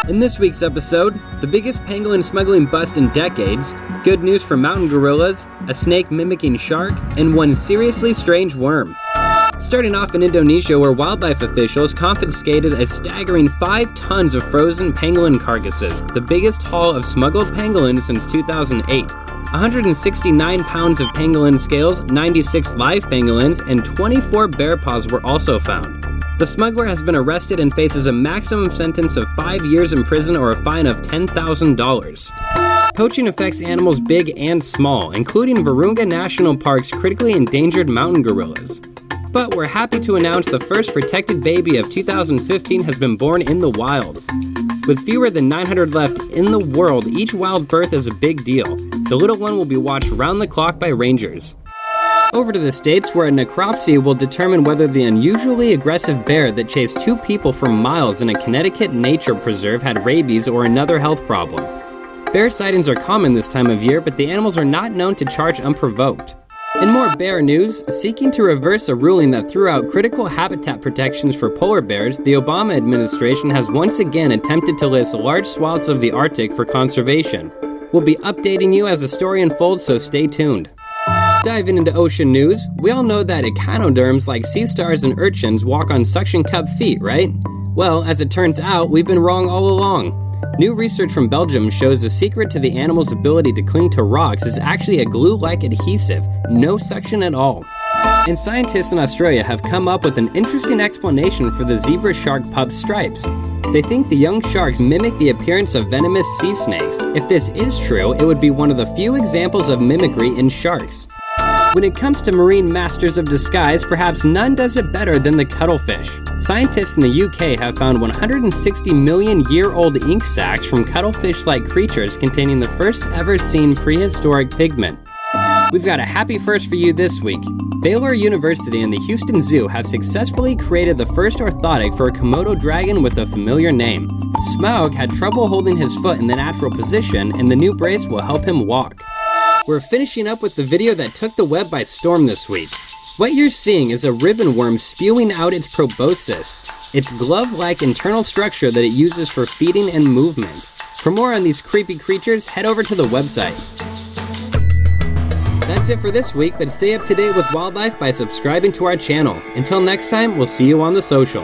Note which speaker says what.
Speaker 1: In this week's episode, the biggest pangolin smuggling bust in decades, good news for mountain gorillas, a snake mimicking shark, and one seriously strange worm. Starting off in Indonesia, where wildlife officials confiscated a staggering 5 tons of frozen pangolin carcasses, the biggest haul of smuggled pangolin since 2008. 169 pounds of pangolin scales, 96 live pangolins, and 24 bear paws were also found. The smuggler has been arrested and faces a maximum sentence of 5 years in prison or a fine of $10,000. Poaching affects animals big and small, including Virunga National Park's critically endangered mountain gorillas. But we're happy to announce the first protected baby of 2015 has been born in the wild. With fewer than 900 left in the world, each wild birth is a big deal. The little one will be watched round the clock by rangers. Over to the States, where a necropsy will determine whether the unusually aggressive bear that chased 2 people for miles in a Connecticut nature preserve had rabies or another health problem. Bear sightings are common this time of year, but the animals are not known to charge unprovoked. In more bear news, seeking to reverse a ruling that threw out critical habitat protections for polar bears, the Obama administration has once again attempted to list large swaths of the Arctic for conservation. We'll be updating you as the story unfolds, so stay tuned. Diving into ocean news, we all know that echinoderms like sea stars and urchins walk on suction cup feet, right? Well, as it turns out, we've been wrong all along. New research from Belgium shows the secret to the animal's ability to cling to rocks is actually a glue-like adhesive, no suction at all. And scientists in Australia have come up with an interesting explanation for the zebra shark pup's stripes. They think the young sharks mimic the appearance of venomous sea snakes. If this is true, it would be one of the few examples of mimicry in sharks. When it comes to marine masters of disguise, perhaps none does it better than the cuttlefish. Scientists in the UK have found 160 million-year-old ink sacs from cuttlefish-like creatures containing the first ever seen prehistoric pigment. We've got a happy first for you this week. Baylor University and the Houston Zoo have successfully created the first orthotic for a Komodo dragon with a familiar name. Smaug had trouble holding his foot in the natural position, and the new brace will help him walk. We're finishing up with the video that took the web by storm this week. What you're seeing is a ribbon worm spewing out its proboscis, its glove-like internal structure that it uses for feeding and movement. For more on these creepy creatures, head over to the website. That's it for this week, but stay up to date with wildlife by subscribing to our channel. Until next time, we'll see you on the social.